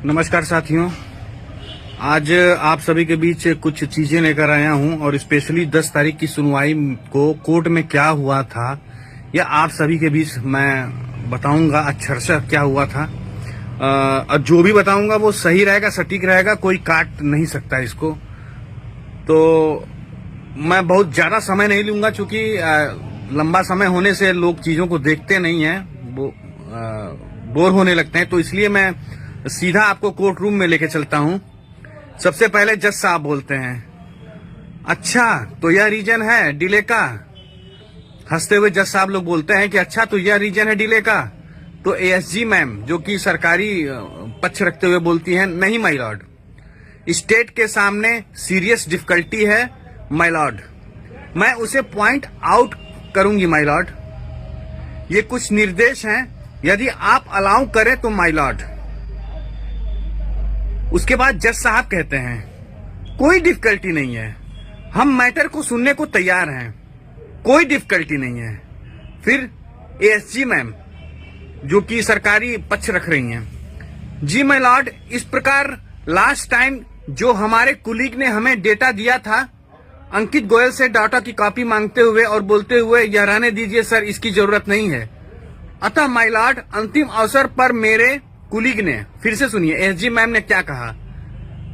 नमस्कार साथियों, आज आप सभी के बीच कुछ चीजें लेकर आया हूं और स्पेशली 10 तारीख की सुनवाई को कोर्ट में क्या हुआ था या आप सभी के बीच मैं बताऊंगा अक्षरशः क्या हुआ था। और जो भी बताऊंगा वो सही रहेगा, सटीक रहेगा, कोई काट नहीं सकता इसको। तो मैं बहुत ज्यादा समय नहीं लूंगा क्योंकि लंबा समय होने से लोग चीजों को देखते नहीं हैं, वो बोर होने लगते हैं। तो इसलिए मैं सीधा आपको कोर्ट रूम में लेके चलता हूं। सबसे पहले जज साहब बोलते हैं, अच्छा तो यह रीजन है डिले का। हंसते हुए जज साहब लोग बोलते हैं कि अच्छा तो यह रीजन है डिले का। तो एएसजी मैम जो कि सरकारी पक्ष रखते हुए बोलती हैं, नहीं माय लॉर्ड, स्टेट के सामने सीरियस डिफिकल्टी है माय लॉर्ड, मैं उसे पॉइंट आउट करूंगी माय लॉर्ड। ये कुछ निर्देश हैं, यदि आप अलाउ करें तो माय लॉर्ड। उसके बाद जज साहब कहते हैं कोई डिफिकल्टी नहीं है, हम मैटर को सुनने को तैयार हैं, कोई डिफिकल्टी नहीं है। फिर एएसजी मैम जो कि सरकारी पक्ष रख रही हैं, जी माय लॉर्ड, इस प्रकार लास्ट टाइम जो हमारे कुलीग ने हमें डेटा दिया था अंकित गोयल से डाटा की कॉपी मांगते हुए और बोलते हुए यह रहने दीजिए सर, इसकी जरूरत नहीं है। अतः माय लॉर्ड, अंतिम अवसर पर मेरे कुलीग ने, फिर से सुनिए एसजी मैम ने क्या कहा,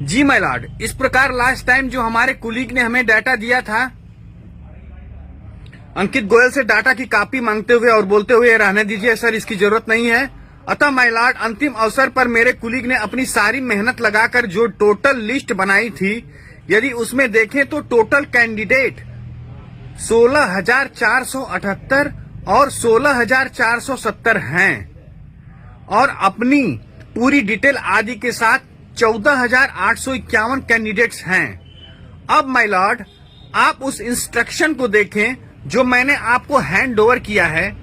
जी माय लॉर्ड, इस प्रकार लास्ट टाइम जो हमारे कुलीग ने हमें डाटा दिया था अंकित गोयल से डाटा की कॉपी मांगते हुए और बोलते हुए रहने दीजिए सर, इसकी जरूरत नहीं है। अतः माय लॉर्ड, अंतिम अवसर पर मेरे कुलीग ने अपनी सारी मेहनत लगाकर जो टोटल लिस्ट बनाई थी, यदि उसमें देखें तो टोटल कैंडिडेट 16,478 और 16,470 हैं और अपनी पूरी डिटेल आदि के साथ 14,851 कैंडिडेट्स हैं। अब माय लॉर्ड, आप उस इंस्ट्रक्शन को देखें जो मैंने आपको हैंड ओवर किया है,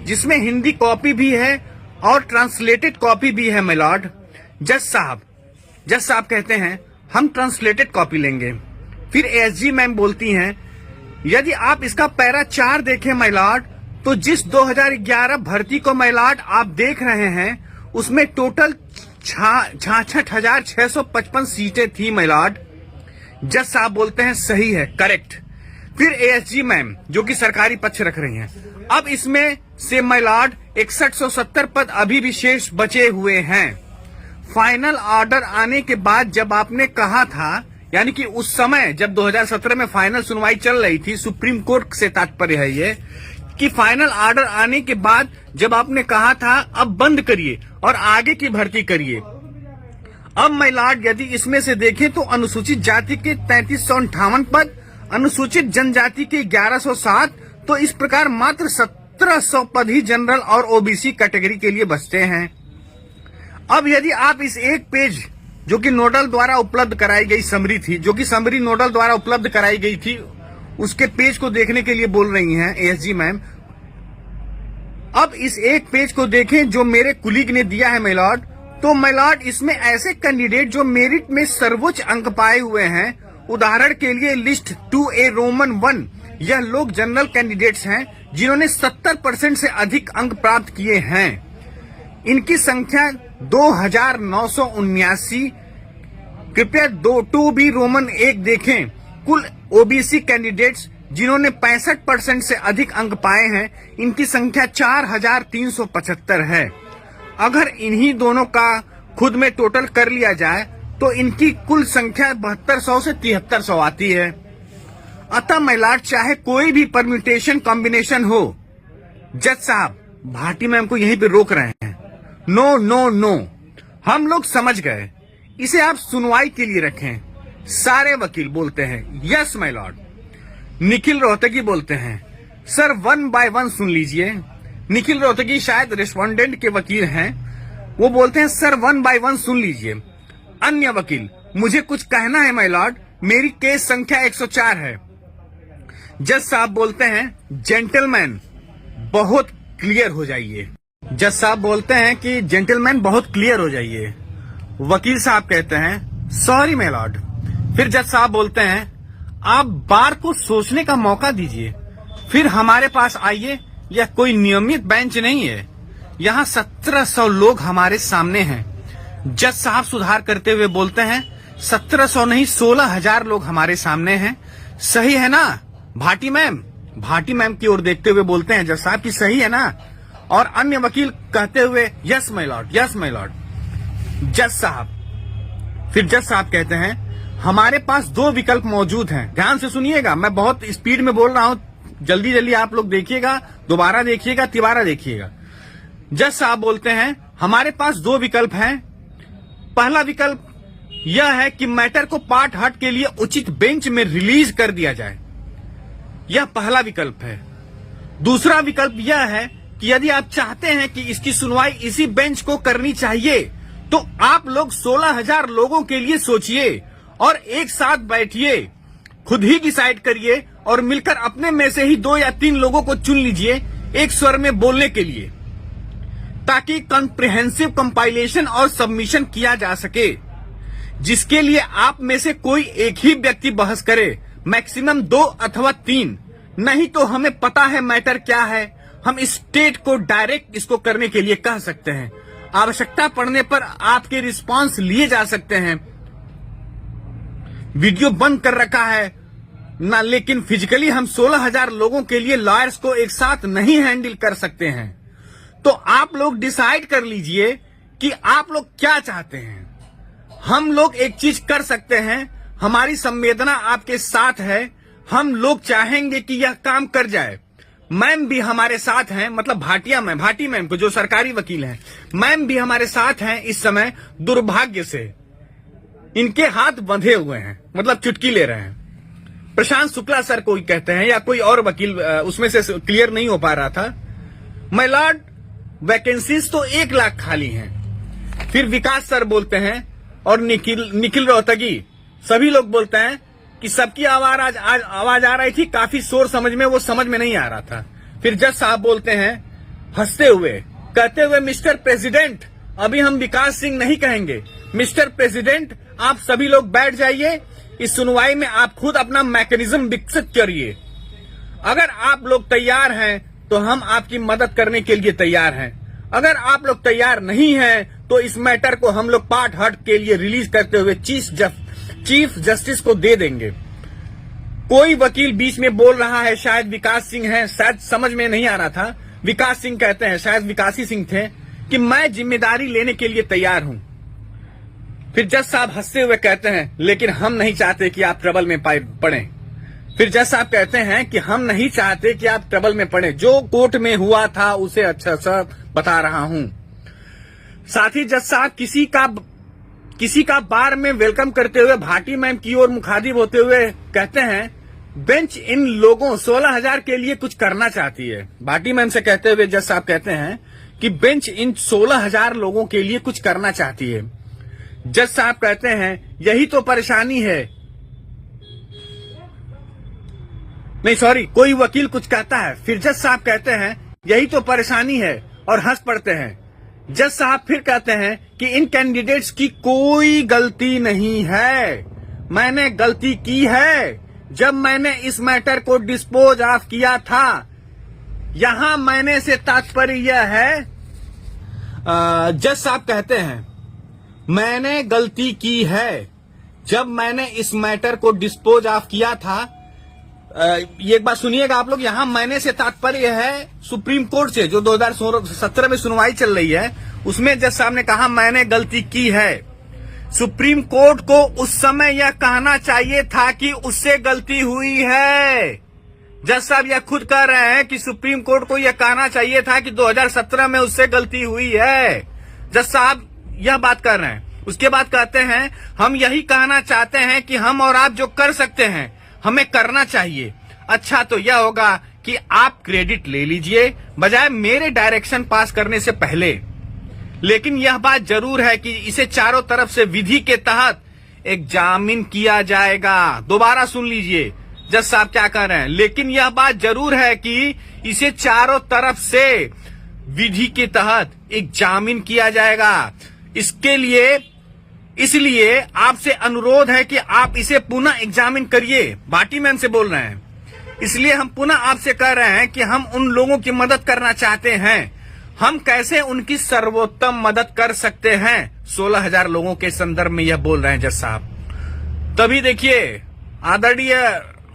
जिसमें हिंदी कॉपी भी है और ट्रांसलेटेड कॉपी भी है माय लॉर्ड। जज साहब कहते हैं हम ट्रांसलेटेड कॉपी लेंगे। फिर एसजी मैम बोलती हैं, यदि आप इसका पैरा 4 देखें माय लॉर्ड, तो जिस 2011 भर्ती को माय लॉर्ड आप देख रहे हैं उसमें टोटल 66,655 सीटें थी माय लॉर्ड। जज साहब बोलते हैं सही है, करेक्ट। फिर एएसजी मैम जो कि सरकारी पक्ष रख रही हैं, अब इसमें से माय लॉर्ड 6170 पद अभी भी शेष बचे हुए हैं। फाइनल ऑर्डर आने के बाद जब आपने कहा था, यानी कि उस समय जब 2017 में फाइनल सुनवाई चल रही थी, सुप्रीम कोर्ट से तात्पर्य है ये कि फाइनल ऑर्डर आने के बाद जब आपने कहा था अब बंद करिए और आगे की भर्ती करिए। अब माय लॉर्ड, यदि इसमें से देखें तो अनुसूचित जाति के 3358 पद, अनुसूचित जनजाति के 1107, तो इस प्रकार मात्र 1700 पद ही जनरल और ओबीसी कैटेगरी के लिए बचते हैं। अब यदि आप इस एक पेज जो कि नोडल द्वारा उपलब्ध कराई गई समरी थी, जो कि समरी नोडल द्वारा उपलब्ध कराई गई थी, उसके पेज को देखने के लिए बोल रही हैं एसजी मैम। अब इस एक पेज को देखें जो मेरे कुलीग ने दिया है माय लॉर्ड, तो माय लॉर्ड इसमें ऐसे कैंडिडेट जो मेरिट में सर्वोच्च अंक पाए हुए हैं, उदाहरण के लिए लिस्ट 2A रोमन 1, यह लोग जनरल कैंडिडेट्स हैं जिन्होंने 70% से अधिक अंक प्राप्त किए हैं। इनकी संख्या 2,979। कृपया 2B रोमन 1 देखें। कुल ओबीसी कैंडिडेट्स जिन्होंने 65% से अधिक अंक पाए हैं, इनकी संख्या 4,375 है। अगर इन्हीं दोनों का खुद में टोटल कर लिया जाए तो इनकी कुल संख्या 7200 से 7300 आती है। अतः माय लॉर्ड, चाहे कोई भी परम्यूटेशन कॉम्बिनेशन हो, जज साहब भाटी मैम को यहीं पे रोक रहे हैं, नो नो नो, हम लोग समझ गए, इसे आप सुनवाई के लिए रखें। सारे वकील बोलते हैं yes my Lord. Nikhil Rohatgi बोलते हैं सर 1 बाय 1 सुन लीजिए। निखिल रोहतगी शायद रेस्पोंडेंट के वकील हैं, वो बोलते हैं सर 1 बाय 1 सुन लीजिए। अन्य वकील, मुझे कुछ कहना है माय लॉर्ड, मेरी केस संख्या 104 है। जज साहब बोलते हैं जेंटलमैन बहुत क्लियर हो जाइए। जज साहब बोलते हैं कि जेंटलमैन बहुत क्लियर हो जाइए। वकील साहब कहते हैं सॉरी माय लॉर्ड। फिर जज साहब बोलते हैं आप बार को सोचने का मौका दीजिए, फिर हमारे पास आइए, यह कोई नियमित बेंच नहीं है, यहाँ 1700 लोग हमारे सामने हैं। जज साहब सुधार करते हुए बोलते हैं 1700 नहीं 16,000 लोग हमारे सामने हैं, सही है ना भाटी मैम? भाटी मैम की ओर देखते हुए बोलते हैं जज साहब की सही है ना? और अन्य वकील कहते हुए yes my Lord, yes my Lord. जज साहब फिर जज साहब कहते हैं हमारे पास 2 विकल्प मौजूद हैं। ध्यान से सुनिएगा, मैं बहुत स्पीड में बोल रहा हूं, जल्दी जल्दी आप लोग देखिएगा, दोबारा देखिएगा, तिबारा देखिएगा। जज साहब बोलते हैं हमारे पास 2 विकल्प हैं। पहला विकल्प यह है कि मैटर को पार्ट हट के लिए उचित बेंच में रिलीज कर दिया जाए, यह पहला विकल्प है। दूसरा विकल्प यह है कि यदि आप चाहते हैं कि इसकी सुनवाई इसी बेंच को करनी चाहिए तो आप लोग 16,000 लोगों के लिए सोचिए और एक साथ बैठिए, खुद ही डिसाइड करिए और मिलकर अपने में से ही 2 या 3 लोगों को चुन लीजिए एक स्वर में बोलने के लिए, ताकि कॉम्प्रिहेंसिव कंपाइलेशन और सबमिशन किया जा सके, जिसके लिए आप में से कोई एक ही व्यक्ति बहस करे, मैक्सिमम 2 अथवा 3। नहीं तो हमें पता है मैटर क्या है, हम स्टेट को डायरेक्ट इसको करने के लिए कह सकते हैं, आवश्यकता पड़ने पर आपके रिस्पांस लिए जा सकते हैं। वीडियो बंद कर रखा है ना, लेकिन फिजिकली हम 16,000 लोगों के लिए लॉयर्स को एक साथ नहीं हैंडल कर सकते हैं। तो आप लोग डिसाइड कर लीजिए कि आप लोग क्या चाहते हैं। हम लोग एक चीज कर सकते हैं, हमारी संवेदना आपके साथ है, हम लोग चाहेंगे कि यह काम कर जाए। मैम भी हमारे साथ हैं, मतलब भाटी मैम को जो सरकारी वकील हैं, मैम भी हमारे साथ हैं इस समय। दुर्भाग्य से इनके हाथ बंधे हुए हैं, मतलब चुटकी ले रहे हैं। प्रशांत शुक्ला सर कोई कहते हैं या कोई और वकील, उसमें से क्लियर नहीं हो पा रहा था। माय लॉर्ड वैकेंसीज तो 1 लाख खाली हैं। फिर विकास सर बोलते हैं और निखिल रोहतगी, सभी लोग बोलते हैं कि सबकी आवाज आ रही थी, काफी शोर समझ में नहीं आ रहा था। फिर जज साहब बोलते हैं हंसते हुए, कहते हुए मिस्टर प्रेसिडेंट, अभी हम विकास सिंह नहीं कहेंगे, मिस्टर प्रेसिडेंट आप सभी लोग बैठ जाइए, इस सुनवाई में आप खुद अपना मैकेनिज्म विकसित करिए। अगर आप लोग तैयार हैं तो हम आपकी मदद करने के लिए तैयार हैं, अगर आप लोग तैयार नहीं हैं तो इस मैटर को हम लोग पार्ट हट के लिए रिलीज करते हुए चीफ जस्टिस को दे देंगे। कोई वकील बीच में बोल रहा है, शायद विकास सिंह है, शायद समझ में नहीं आ रहा था, विकास सिंह कहते हैं, शायद विकासी सिंह थे, कि मैं जिम्मेदारी लेने के लिए तैयार हूं। फिर जज साहब हंसते हुए कहते हैं लेकिन हम नहीं चाहते कि आप ट्रबल में पड़े। फिर जज साहब कहते हैं कि हम नहीं चाहते कि आप ट्रबल में पड़े, जो कोर्ट में हुआ था उसे अच्छा सा बता रहा हूं। साथ ही जज साहब किसी का बार में वेलकम करते हुए भाटी मैम की ओर मुखातिब होते हुए कहते हैं बेंच इन लोगों 16,000 के लिए कुछ करना चाहती है। भाटी मैम से कहते हुए जज साहब कहते हैं कि बेंच इन 16,000 लोगों के लिए कुछ करना चाहती है। जज साहब कहते हैं यही तो परेशानी है। नहीं सॉरी, कोई वकील कुछ कहता है, फिर जज साहब कहते हैं यही तो परेशानी है और हंस पड़ते हैं। जज साहब फिर कहते हैं कि इन कैंडिडेट्स की कोई गलती नहीं है, मैंने गलती की है जब मैंने इस मैटर को डिस्पोज ऑफ किया था। यहां मैंने से तात्पर्य यह है, जज साहब कहते हैं मैंने गलती की है जब मैंने इस मैटर को डिस्पोज ऑफ किया था। ये एक बात सुनिएगा आप लोग, यहां मैंने से तात्पर्य है सुप्रीम कोर्ट से जो 2017 में सुनवाई चल रही है, उसमें जज साहब ने कहा मैंने गलती की है। सुप्रीम कोर्ट को उस समय यह कहना चाहिए था कि उससे गलती हुई है। जज साहब यह खुद कह रहे हैं कि सुप्रीम कोर्ट को यह कहना चाहिए था कि 2017 में उससे गलती हुई है। जज साहब यह बात कर रहे हैं। उसके बाद कहते हैं हम यही कहना चाहते हैं कि हम और आप जो कर सकते हैं हमें करना चाहिए। अच्छा तो यह होगा कि आप क्रेडिट ले लीजिए बजाय मेरे डायरेक्शन पास करने से पहले। लेकिन यह बात जरूर है कि इसे चारों तरफ से विधि के तहत एग्जामिन किया जाएगा। दोबारा सुन लीजिए जज साहब क्या कह रहे हैं। लेकिन यह बात जरूर है कि इसे चारों तरफ से विधि के तहत एग्जामिन किया जाएगा। इसलिए आपसे अनुरोध है कि आप इसे पुनः एग्जामिन करिए। भाटी मैम से बोल रहे हैं। इसलिए हम पुनः आपसे कह रहे हैं कि हम उन लोगों की मदद करना चाहते हैं। हम कैसे उनकी सर्वोत्तम मदद कर सकते हैं 16,000 लोगों के संदर्भ में यह बोल रहे हैं जज साहब। तभी देखिए आदरणीय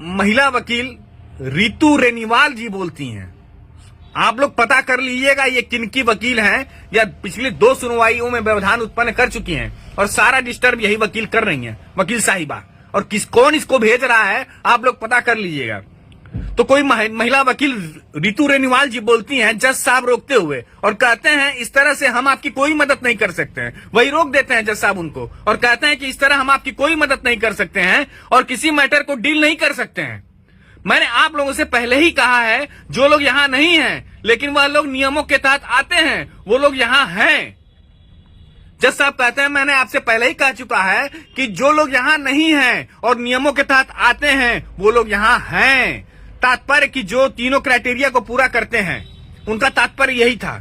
महिला वकील रितु रेनीवाल जी बोलती हैं। आप लोग पता कर लीजिएगा ये किनकी वकील हैं, या पिछली 2 सुनवाइयों में व्यवधान उत्पन्न कर चुकी हैं और सारा डिस्टर्ब यही वकील कर रही हैं, वकील साहिबा। और कौन इसको भेज रहा है आप लोग पता कर लीजिएगा। तो कोई महिला वकील रितु रेनीवाल जी बोलती हैं जज साहब रोकते हुए, और कहते हैं इस तरह से हम आपकी कोई मदद नहीं कर सकते हैं। वही रोक देते हैं जज साहब उनको और कहते हैं कि इस तरह हम आपकी कोई मदद नहीं कर सकते हैं और किसी मैटर को डील नहीं कर सकते हैं। मैंने आप लोगों से पहले ही कहा है, जो लोग यहां नहीं हैं लेकिन वह लोग नियमों के तहत आते हैं, वो लोग यहां हैं। जज साहब कहते हैं मैंने आपसे पहले ही कह चुका है कि जो लोग यहां नहीं हैं और नियमों के तहत आते हैं वो लोग यहां हैं। तात्पर्य कि जो तीनों क्राइटेरिया को पूरा करते हैं, उनका तात्पर्य यही था।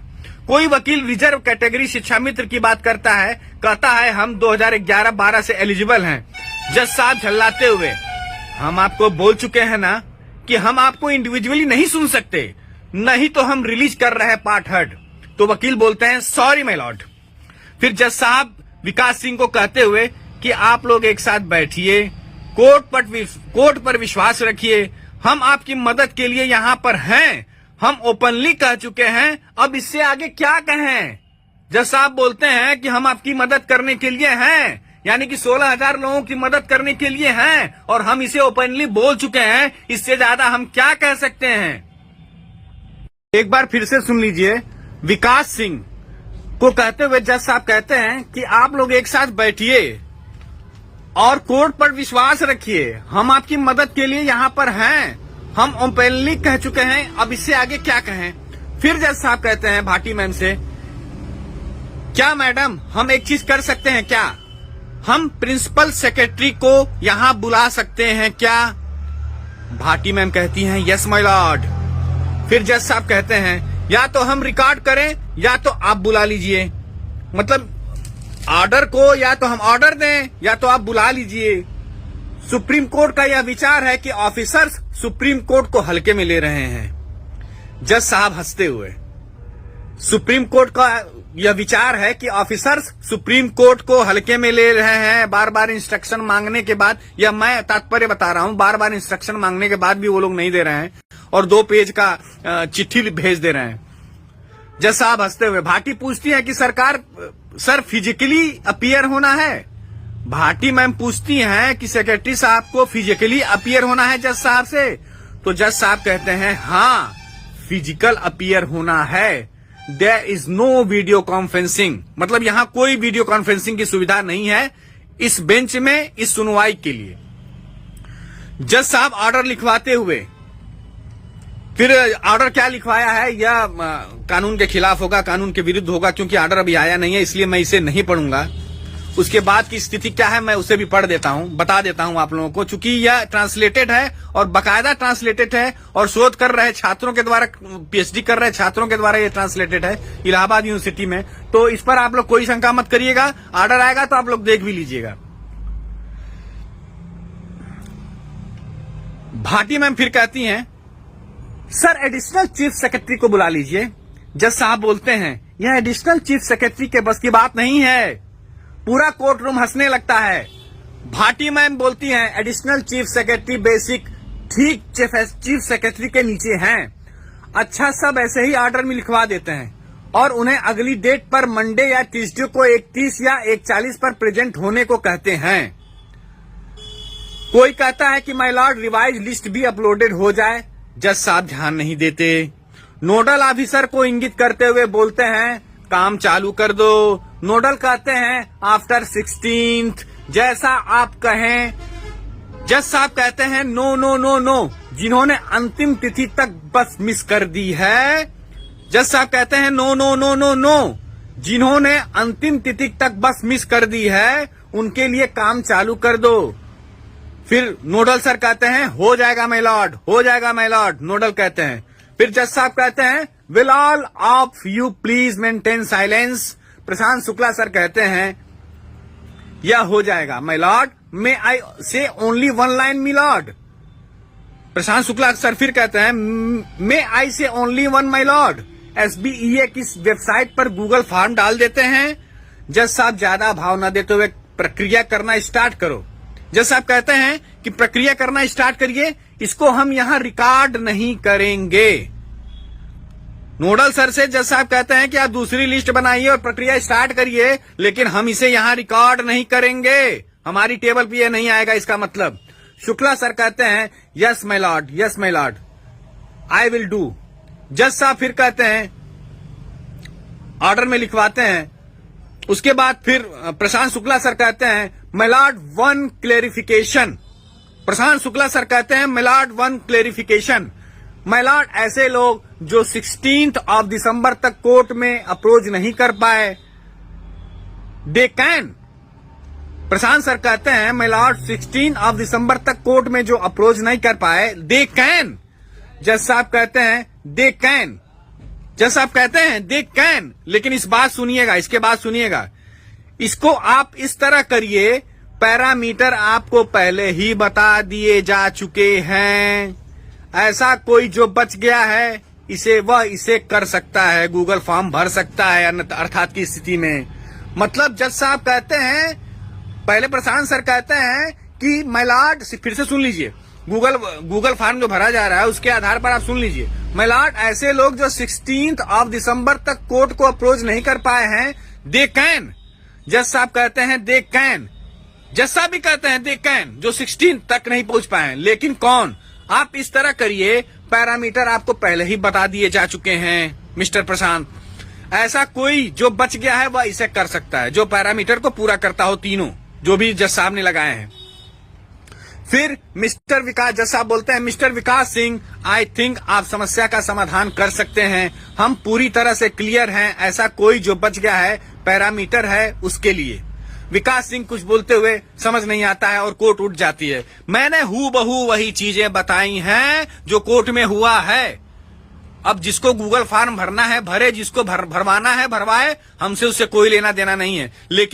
कोई वकील रिजर्व कैटेगरी शिक्षा मित्र की बात करता है, कहता है हम 2011-12 से एलिजिबल हैं। जज साहब झल्लाते हुए, हम आपको बोल चुके हैं ना कि हम आपको इंडिविजुअली नहीं सुन सकते, नहीं तो हम रिलीज कर रहे हैं पार्ट हर्ड। तो वकील बोलते हैं सॉरी माय लॉर्ड। फिर जज साहब विकास सिंह को कहते हुए कि आप लोग एक साथ बैठिए, कोर्ट पर विश्वास रखिए, हम आपकी मदद के लिए यहां पर हैं, हम ओपनली कह चुके हैं, अब इससे आगे क्या कहें। जज साहब बोलते हैं कि हम आपकी मदद करने के लिए हैं, यानी कि 16,000 लोगों की मदद करने के लिए हैं और हम इसे ओपनली बोल चुके हैं, इससे ज्यादा हम क्या कह सकते हैं। एक बार फिर से सुन लीजिए, विकास सिंह को कहते हुए जज साहब कहते हैं कि आप लोग एक साथ बैठिए और कोर्ट पर विश्वास रखिए, हम आपकी मदद के लिए यहां पर हैं, हम ओपनली कह चुके हैं, अब इससे आगे क्या कहें। फिर जज साहब कहते हैं भाटी मैम से, क्या मैडम हम एक चीज कर सकते हैं क्या, हम प्रिंसिपल सेक्रेटरी को यहां बुला सकते हैं क्या। भाटी मैम कहती हैं यस माय लॉर्ड। फिर जज साहब कहते हैं या तो हम रिकॉर्ड करें या तो आप बुला लीजिए, मतलब ऑर्डर को या तो हम ऑर्डर दें या तो आप बुला लीजिए। सुप्रीम कोर्ट का यह विचार है कि ऑफिसर्स सुप्रीम कोर्ट को हल्के में ले रहे हैं। जज साहब हंसते हुए, सुप्रीम कोर्ट का यह विचार है कि ऑफिसर्स सुप्रीम कोर्ट को हल्के में ले रहे हैं। बार बार इंस्ट्रक्शन मांगने के बाद, या मैं तात्पर्य बता रहा हूं, बार बार इंस्ट्रक्शन मांगने के बाद भी वो लोग नहीं दे रहे हैं और 2 पेज का चिट्ठी भेज दे रहे हैं। जज साहब हंसते हुए, भाटी पूछती है कि सर फिजिकली अपीयर होना है। भाटी मैम पूछती हैं कि सेक्रेटरी साहब को फिजिकली अपीयर होना है जज साहब से। तो जज साहब कहते हैं हाँ फिजिकल अपीयर होना है, there is no video conferencing, मतलब यहां कोई वीडियो कॉन्फ्रेंसिंग की सुविधा नहीं है इस बेंच में, इस सुनवाई के लिए। जज साहब ऑर्डर लिखवाते हुए, फिर ऑर्डर क्या लिखवाया है यह कानून के खिलाफ होगा, कानून के विरुद्ध होगा, क्योंकि ऑर्डर अभी आया नहीं है, इसलिए मैं इसे नहीं पढ़ूंगा। उसके बाद की स्थिति क्या है मैं उसे भी पढ़ देता हूं, बता देता हूं आप लोगों को, चूंकि यह ट्रांसलेटेड है और बाकायदा ट्रांसलेटेड है और शोध कर रहे छात्रों के द्वारा, पीएचडी कर रहे छात्रों के द्वारा यह ट्रांसलेटेड है इलाहाबाद यूनिवर्सिटी में। तो इस पर आप लोग कोई शंका मत करिएगा, ऑर्डर आएगा तो आप लोग देख भी लीजिएगा। भाटी मैम फिर कहती हैं सर एडिशनल चीफ सेक्रेटरी को बुला लीजिए। जज साहब बोलते हैं यह एडिशनल चीफ सेक्रेटरी के बस की बात नहीं है। पूरा कोर्ट रूम हंसने लगता है। भाटी मैम बोलती हैं एडिशनल चीफ सेक्रेटरी बेसिक ठीक चीफ सेक्रेटरी के नीचे हैं। अच्छा सब ऐसे ही ऑर्डर में लिखवा देते हैं और उन्हें अगली डेट पर मंडे या ट्यूसडे को 31 या 1:40 पर प्रेजेंट होने को कहते हैं। कोई कहता है कि माय लॉर्ड रिवाइज लिस्ट भी अपलोडेड हो जाए। जज साहब ध्यान नहीं देते। नोडल ऑफिसर को इंगित करते हुए बोलते हैं काम चालू कर दो। नोडल कहते हैं आफ्टर 16th, जैसा आप कहें। जज साहब कहते हैं नो नो नो नो, जिन्होंने अंतिम तिथि तक बस मिस कर दी है। जज साहब कहते हैं no no no no no, जिन्होंने अंतिम तिथि तक बस मिस कर दी है उनके लिए काम चालू कर दो। फिर नोडल सर कहते हैं हो जाएगा माय लॉर्ड, हो जाएगा माय लॉर्ड, नोडल कहते हैं। फिर जज साहब कहते हैं will all of you please maintain silence. Prashant Shukla sir कहते हैं यह हो जाएगा माय लॉर्ड, मे आई से only 1 line my Lord. Prashant Shukla sir फिर कहते हैं मे आई से ओनली 1 माय लॉर्ड। SBEA की वेबसाइट पर गूगल फॉर्म डाल देते हैं। जज साहब ज्यादा भाव न देते हुए प्रक्रिया करना स्टार्ट करो। जज साहब कहते हैं कि प्रक्रिया करना स्टार्ट करिए, इसको हम यहां रिकॉर्ड नहीं करेंगे। नोडल सर से जज साहब कहते हैं कि आप दूसरी लिस्ट बनाइए और प्रक्रिया स्टार्ट करिए, लेकिन हम इसे यहां रिकॉर्ड नहीं करेंगे, हमारी टेबल पे यह नहीं आएगा। इसका मतलब शुक्ला सर कहते हैं yes my Lord, yes my Lord, I will do. जज साहब फिर कहते हैं, ऑर्डर में लिखवाते हैं। उसके बाद फिर प्रशांत शुक्ला सर कहते हैं my Lord one clarification. Prashant Shukla sir कहते हैं my Lord one clarification. My Lord, ऐसे लोग जो 16 दिसंबर तक कोर्ट में अप्रोच नहीं कर पाए, दे कैन। प्रशांत सर कहते हैं माय लॉर्ड 16 दिसंबर तक कोर्ट में जो अप्रोच नहीं कर पाए, दे कैन। जज साहब कहते हैं दे कैन। जज साहब कहते हैं दे कैन, लेकिन इस बात सुनिएगा, इसके बाद सुनिएगा, इसको आप इस तरह करिए, पैरामीटर आपको पहले ही बता दिए जा चुके हैं। ऐसा कोई जो बच गया है इसे कर सकता है, गूगल फॉर्म भर सकता है अर्थात की स्थिति में। मतलब जज साहब कहते हैं, पहले प्रशांत सर कहते हैं कि माय लॉर्ड, फिर से सुन लीजिए, गूगल फॉर्म जो भरा जा रहा है उसके आधार पर आप सुन लीजिए। माय लॉर्ड, ऐसे लोग जो 16 दिसंबर तक कोर्ट को अप्रोच नहीं कर पाए हैं, दे कैन। जज साहब कहते हैं दे कैन। जज साहब भी कहते हैं दे कैन, जो 16 तक नहीं पहुंच पाए हैं। लेकिन कौन? आप इस तरह करिए, पैरामीटर आपको पहले ही बता दिए जा चुके हैं मिस्टर प्रशांत। ऐसा कोई जो बच गया है वह इसे कर सकता है, जो पैरामीटर को पूरा करता हो, तीनों जो भी जज साहब ने लगाए हैं। फिर मिस्टर विकास, जज साहब बोलते हैं mister Vikas Singh, I think आप समस्या का समाधान कर सकते हैं, हम पूरी तरह से क्लियर हैं, ऐसा कोई जो बच गया है पैरामीटर है उसके लिए। विकास सिंह कुछ बोलते हुए समझ नहीं आता है और कोर्ट उठ जाती है। मैंने हूबहू वही चीजें बताई हैं जो कोर्ट में हुआ है। अब जिसको गूगल फॉर्म भरना है भरे, जिसको भरवाना है भरवाए, हमसे उससे कोई लेना देना नहीं है। लेकिन